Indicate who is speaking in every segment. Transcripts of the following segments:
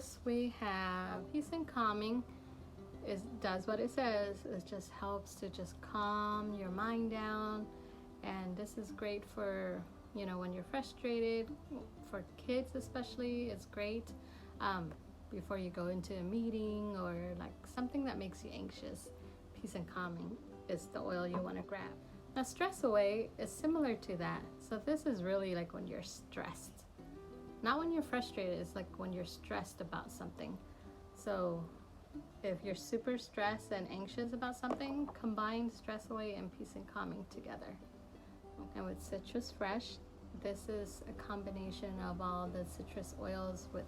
Speaker 1: citrus, we have peace and calming. It does what it says. It just helps to just calm your mind down, and this is great for, you know, when you're frustrated. For kids especially, it's great before you go into a meeting or like something that makes you anxious. Peace and calming is the oil you want to grab. Now, stress away is similar to that. So this is really like when you're stressed, not when you're frustrated. It's like when you're stressed about something. So if you're super stressed and anxious about something, combine stress away and peace and calming together. And with citrus fresh, this is a combination of all the citrus oils with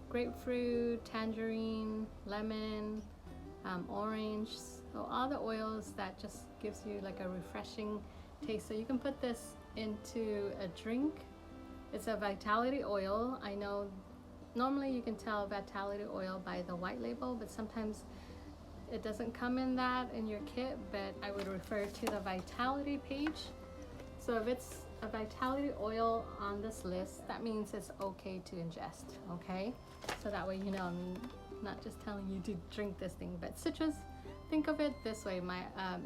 Speaker 1: grapefruit, tangerine, lemon, orange. So all the oils that just gives you like a refreshing taste. So you can put this into a drink. It's a vitality oil. I know normally you can tell vitality oil by the white label, but sometimes it doesn't come in that in your kit, but I would refer to the vitality page. So if it's a vitality oil on this list, that means it's okay to ingest, okay? So that way, you know, I'm not just telling you to drink this thing, but citrus, think of it this way.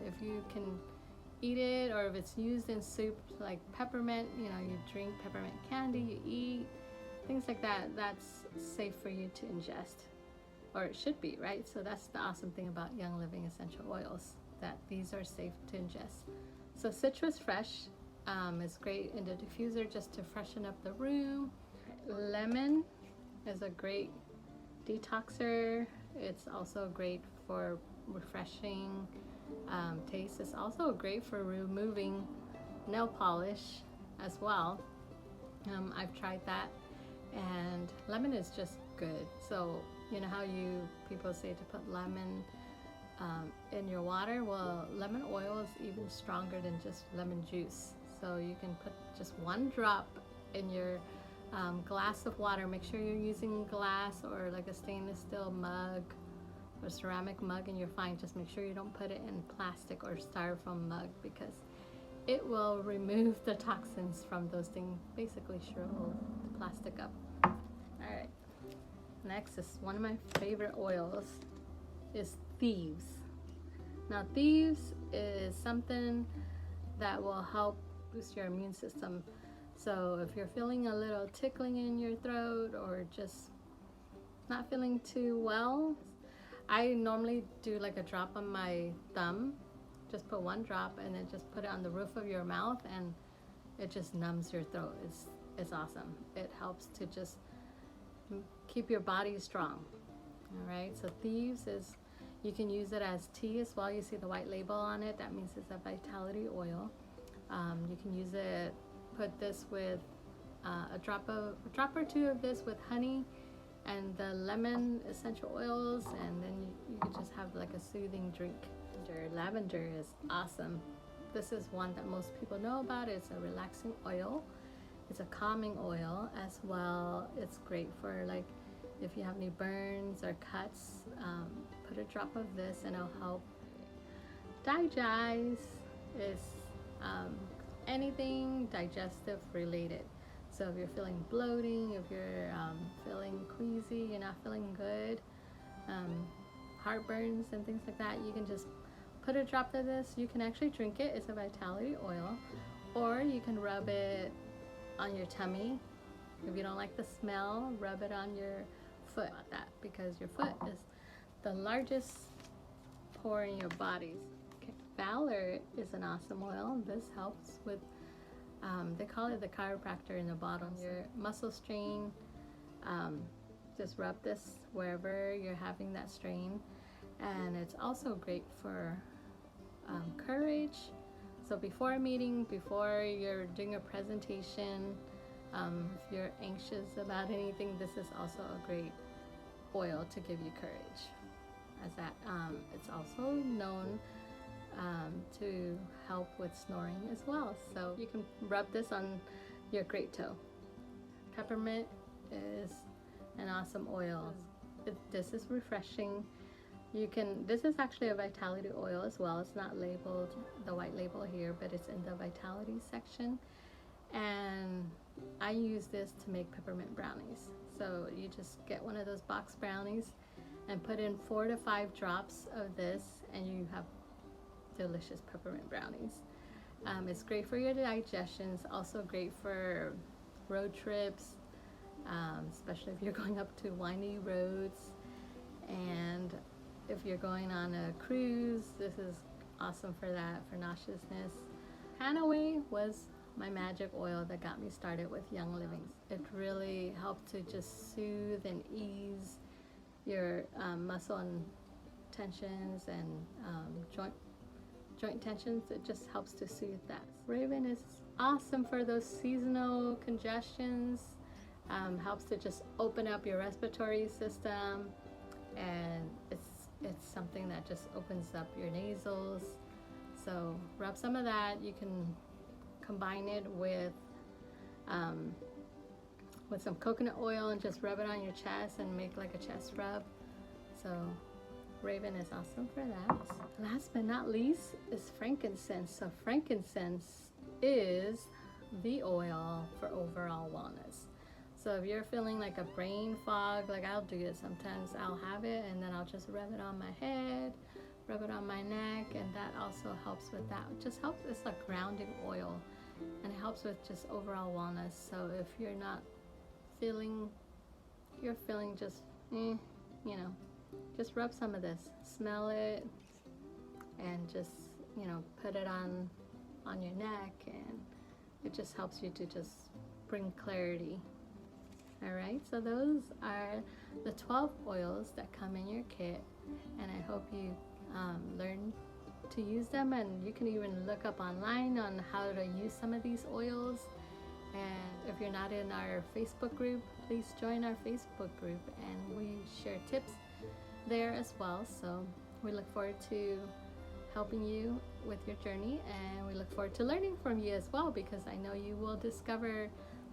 Speaker 1: If you can eat it, or if it's used in soup, like peppermint, you know, you drink peppermint candy, you eat, things like that, that's safe for you to ingest, or it should be, right? So that's the awesome thing about Young Living essential oils, that these are safe to ingest. So citrus fresh is great in the diffuser just to freshen up the room. Lemon is a great detoxer. It's also great for refreshing taste. It's also great for removing nail polish as well. I've tried that, and lemon is just good. So you know how people say to put lemon in your water? Well, lemon oil is even stronger than just lemon juice. So you can put just one drop in your glass of water. Make sure you're using glass or like a stainless steel mug or ceramic mug, and you're fine. Just make sure you don't put it in plastic or styrofoam mug, because it will remove the toxins from those things, basically shrivel the plastic up. All right, next is one of my favorite oils, is Thieves. Now, Thieves is something that will help boost your immune system. So if you're feeling a little tickling in your throat or just not feeling too well, I normally do like a drop on my thumb. Just put one drop and then just put it on the roof of your mouth, and it just numbs your throat. It's awesome. It helps to just keep your body strong. All right, so Thieves is, you can use it as tea as well. You see the white label on it, that means it's a vitality oil. You can use it, put this with a drop or two of this with honey and the lemon essential oils, and then you could just have like a soothing drink. Lavender is awesome. This is one that most people know about. It's a relaxing oil. It's a calming oil as well. It's great for like if you have any burns or cuts, put a drop of this and it'll help. Digest is anything digestive related. So if you're feeling bloating, if you're feeling queasy, you're not feeling good, heartburns and things like that, you can just put a drop of this. You can actually drink it. It's a vitality oil, or you can rub it on your tummy. If you don't like the smell, rub it on your foot, because your foot is the largest pore in your body. Okay. Valor is an awesome oil. This helps with, they call it the chiropractor in the bottom. Your muscle strain, just rub this wherever you're having that strain. And it's also great for courage. So before a meeting, before you're doing a presentation, if you're anxious about anything, this is also a great oil to give you courage. As that, it's also known to help with snoring as well. So you can rub this on your great toe. Peppermint is an awesome oil. This is refreshing. This is actually a vitality oil as well. It's not labeled the white label here, but it's in the vitality section. And I use this to make peppermint brownies. So you just get one of those box brownies and put in 4 to 5 drops of this, and you have delicious peppermint brownies. It's great for your digestion. It's also great for road trips, especially if you're going up to windy roads, and if you're going on a cruise. This is awesome for that, for nauseousness. Hanaway was my magic oil that got me started with Young Living. It really helped to just soothe and ease your muscle and tensions and joint tensions. It just helps to soothe that. Raven is awesome for those seasonal congestions. Helps to just open up your respiratory system, and it's something that just opens up your nasals. So rub some of that. You can combine it with some coconut oil and just rub it on your chest and make like a chest rub. So Raven is awesome for that. Last but not least is frankincense. So frankincense is the oil for overall wellness. So if you're feeling like a brain fog, like I'll do it sometimes, I'll have it and then I'll just rub it on my head, rub it on my neck, and that also helps with that. It just helps, it's like grounding oil, and it helps with just overall wellness. So if you're not feeling, you're feeling just, you know, just rub some of this, smell it, and just, you know, put it on your neck, and it just helps you to just bring clarity. All right, so those are the 12 oils that come in your kit, and I hope you learn to use them, and you can even look up online on how to use some of these oils. And if you're not in our Facebook group, please join our Facebook group, and we share tips there as well. So we look forward to helping you with your journey, and we look forward to learning from you as well, because I know you will discover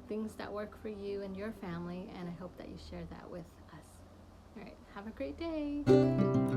Speaker 1: things that work for you and your family, and I hope that you share that with us. All right, have a great day.